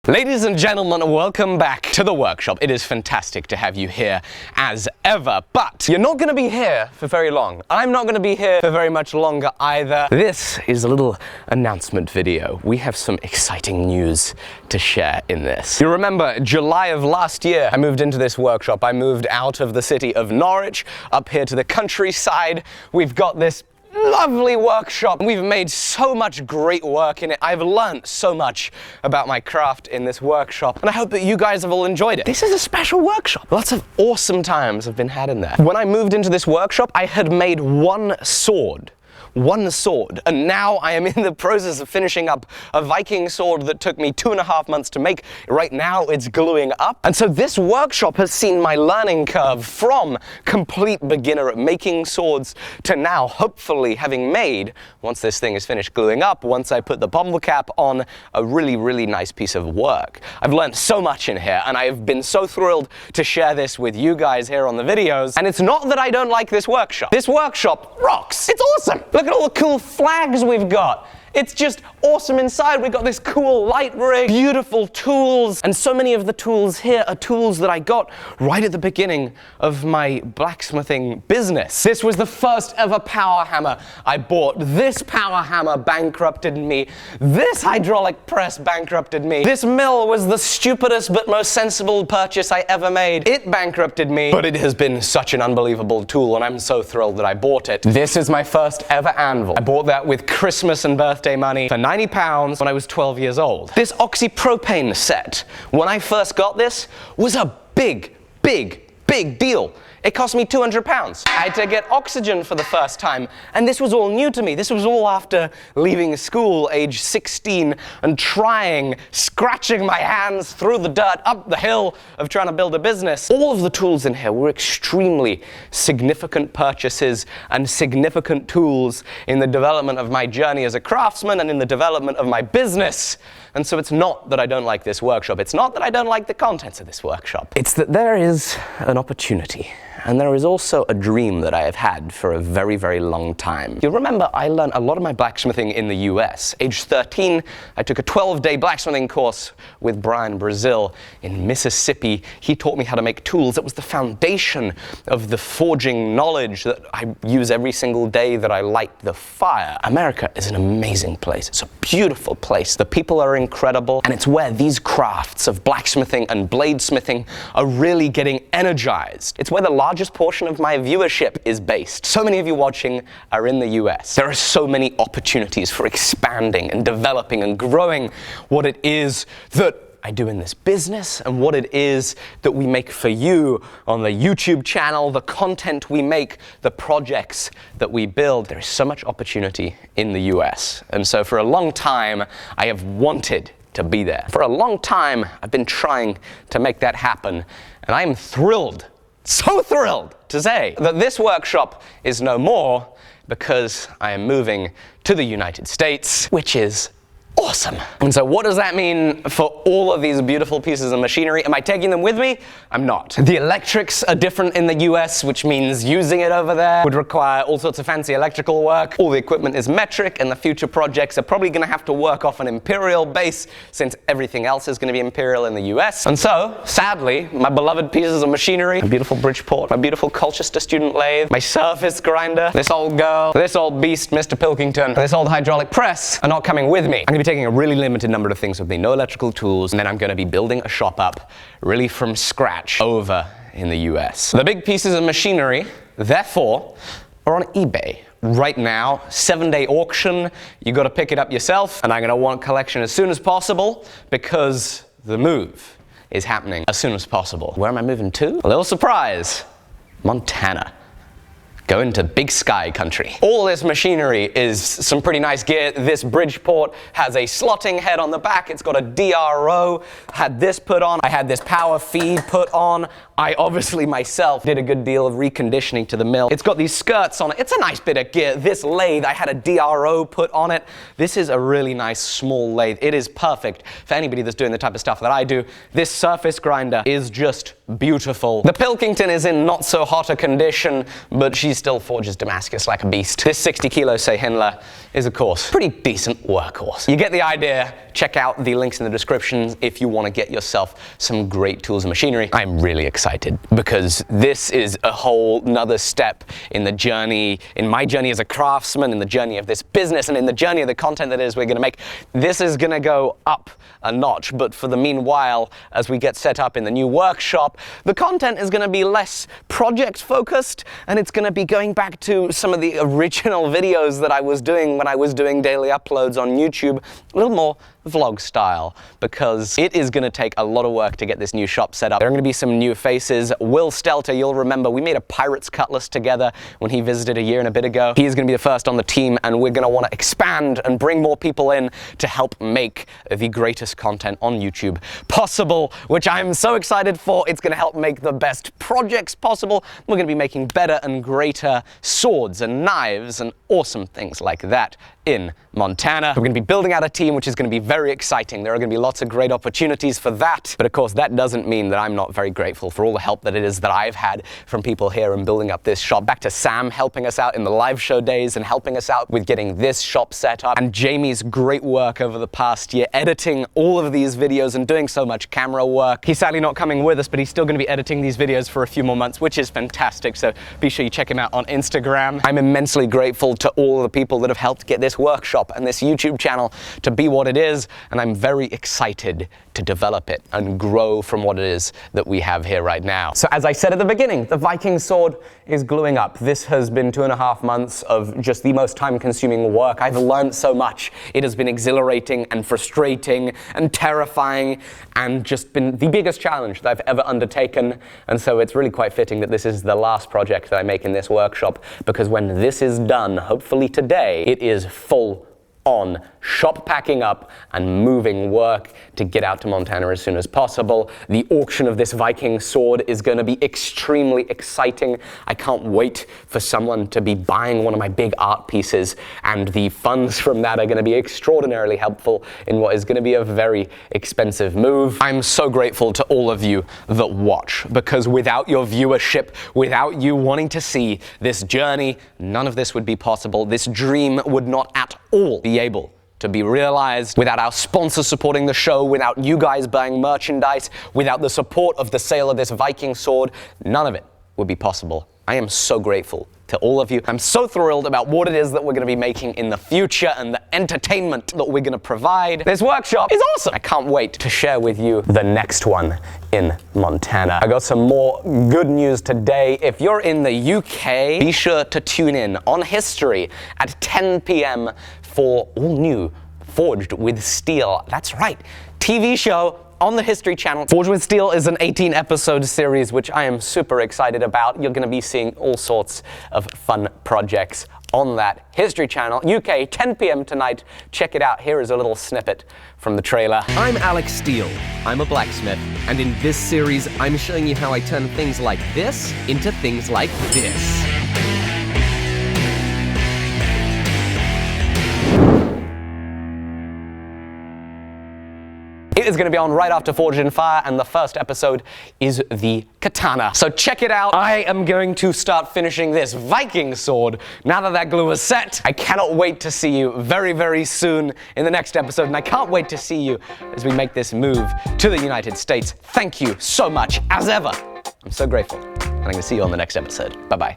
Ladies and gentlemen, welcome back to the workshop. It is fantastic to have you here as ever, but you're not going to be here for very long. I'm not going to be here for very much longer either. This is a little announcement video. We have some exciting news to share in this. You remember July of last year, I moved into this workshop. I moved out of the city of Norwich up here to the countryside. We've got this lovely workshop. We've made so much great work in it. I've learned so much about my craft in this workshop, and I hope that you guys have all enjoyed it. This is a special workshop. Lots of awesome times have been had in there. When I moved into this workshop, I had made one sword, and now I am in the process of finishing up a Viking sword that took me 2.5 months to make. Right now it's gluing up. And so this workshop has seen my learning curve from complete beginner at making swords to now hopefully having made, once this thing is finished gluing up, once I put the pommel cap on, a really, really nice piece of work. I've learned so much in here, and I've been so thrilled to share this with you guys here on the videos. And it's not that I don't like this workshop. This workshop rocks. It's awesome. Look at all the cool flags we've got. It's just awesome inside. We've got this cool light rig, beautiful tools, and so many of the tools here are tools that I got right at the beginning of my blacksmithing business. This was the first ever power hammer I bought. This power hammer bankrupted me. This hydraulic press bankrupted me. This mill was the stupidest but most sensible purchase I ever made. It bankrupted me, but it has been such an unbelievable tool, and I'm so thrilled that I bought it. This is my first ever anvil. I bought that with Christmas and birthday money for £90 when I was 12 years old. This oxypropane set, when I first got this, was a big deal. It cost me £200. I had to get oxygen for the first time, and this was all new to me. This was all after leaving school, age 16, and scratching my hands through the dirt up the hill of trying to build a business. All of the tools in here were extremely significant purchases and significant tools in the development of my journey as a craftsman and in the development of my business. And so it's not that I don't like this workshop. It's not that I don't like the contents of this workshop. It's that there is an opportunity. And there is also a dream that I have had for a very, very long time. You'll remember I learned a lot of my blacksmithing in the US. Age 13, I took a 12-day blacksmithing course with Brian Brazil in Mississippi. He taught me how to make tools. It was the foundation of the forging knowledge that I use every single day that I light the fire. America is an amazing place. It's a beautiful place. The people are incredible, and it's where these crafts of blacksmithing and bladesmithing are really getting energized. It's where the largest portion of my viewership is based. So many of you watching are in the US. There are so many opportunities for expanding and developing and growing what it is that I do in this business and what it is that we make for you on the YouTube channel, the content we make, the projects that we build. There is so much opportunity in the US. And so for a long time, I have wanted to be there. For a long time, I've been trying to make that happen, and I am thrilled, so thrilled to say that this workshop is no more because I am moving to the United States, which is awesome. And so what does that mean for all of these beautiful pieces of machinery? Am I taking them with me? I'm not. The electrics are different in the US, which means using it over there would require all sorts of fancy electrical work. All the equipment is metric, and the future projects are probably going to have to work off an imperial base since everything else is going to be imperial in the US. And so, sadly, my beloved pieces of machinery, my beautiful Bridgeport, my beautiful Colchester student lathe, my surface grinder, this old girl, this old beast, Mr. Pilkington, this old hydraulic press are not coming with me. I'm going to be taking a really limited number of things with me, no electrical tools, and then I'm going to be building a shop up really from scratch over in the US. The big pieces of machinery, therefore, are on eBay. Right now, 7-day auction, you got to pick it up yourself, and I'm going to want collection as soon as possible because the move is happening as soon as possible. Where am I moving to? A little surprise, Montana. Going to big sky country. All this machinery is some pretty nice gear. This Bridgeport has a slotting head on the back. It's got a DRO. Had this put on. I had this power feed put on. I obviously myself did a good deal of reconditioning to the mill. It's got these skirts on it. It's a nice bit of gear. This lathe, I had a DRO put on it. This is a really nice small lathe. It is perfect for anybody that's doing the type of stuff that I do. This surface grinder is just beautiful. The Pilkington is in not so hot a condition, but she's still forges Damascus like a beast. This 60 kilo Seyhenla is, of course, pretty decent workhorse. You get the idea. Check out the links in the description if you want to get yourself some great tools and machinery. I'm really excited because this is a whole nother step in the journey, in my journey as a craftsman, in the journey of this business, and in the journey of the content that we're going to make. This is going to go up a notch, but for the meanwhile, as we get set up in the new workshop, the content is going to be less project focused, and it's going to be going back to some of the original videos that I was doing when I was doing daily uploads on YouTube, a little more vlog style, because it is going to take a lot of work to get this new shop set up. There are going to be some new faces. Will Stelter, you'll remember, we made a Pirates Cutlass together when he visited a year and a bit ago. He is going to be the first on the team, and we're going to want to expand and bring more people in to help make the greatest content on YouTube possible, which I'm so excited for. It's going to help make the best projects possible. We're going to be making better and greater swords and knives and awesome things like that in Montana. We're going to be building out a team, which is going to be very exciting. There are going to be lots of great opportunities for that. But of course, that doesn't mean that I'm not very grateful for all the help that it is that I've had from people here in building up this shop. Back to Sam helping us out in the live show days and helping us out with getting this shop set up. And Jamie's great work over the past year, editing all of these videos and doing so much camera work. He's sadly not coming with us, but he's still going to be editing these videos for a few more months, which is fantastic. So be sure you check him out on Instagram. I'm immensely grateful to all of the people that have helped get this workshop and this YouTube channel to be what it is, and I'm very excited to develop it and grow from what it is that we have here right now. So as I said at the beginning, the Viking sword is gluing up. This has been 2.5 months of just the most time-consuming work. I've learned so much. It has been exhilarating and frustrating and terrifying and just been the biggest challenge that I've ever undertaken. And so it's really quite fitting that this is the last project that I make in this workshop, because when this is done, hopefully today, it is full on shop packing up and moving work to get out to Montana as soon as possible. The auction of this Viking sword is going to be extremely exciting. I can't wait for someone to be buying one of my big art pieces, and the funds from that are going to be extraordinarily helpful in what is going to be a very expensive move. I'm so grateful to all of you that watch, because without your viewership, without you wanting to see this journey, none of this would be possible. This dream would not at all be able to be realized without our sponsors supporting the show, without you guys buying merchandise, without the support of the sale of this Viking sword. None of it would be possible. I am so grateful to all of you. I'm so thrilled about what it is that we're going to be making in the future and the entertainment that we're going to provide. This workshop is awesome. I can't wait to share with you the next one in Montana. I got some more good news today. If you're in the UK, be sure to tune in on History at 10 p.m. for all new Forged with Steel. That's right, TV show on the History Channel. Forged with Steel is an 18-episode series, which I am super excited about. You're going to be seeing all sorts of fun projects on that History Channel. UK, 10 p.m. tonight. Check it out. Here is a little snippet from the trailer. I'm Alex Steele. I'm a blacksmith, and in this series, I'm showing you how I turn things like this into things like this. It is going to be on right after Forged in Fire, and the first episode is the katana. So check it out. I am going to start finishing this Viking sword now that glue is set. I cannot wait to see you very, very soon in the next episode, and I can't wait to see you as we make this move to the United States. Thank you so much, as ever. I'm so grateful, and I'm going to see you on the next episode. Bye-bye.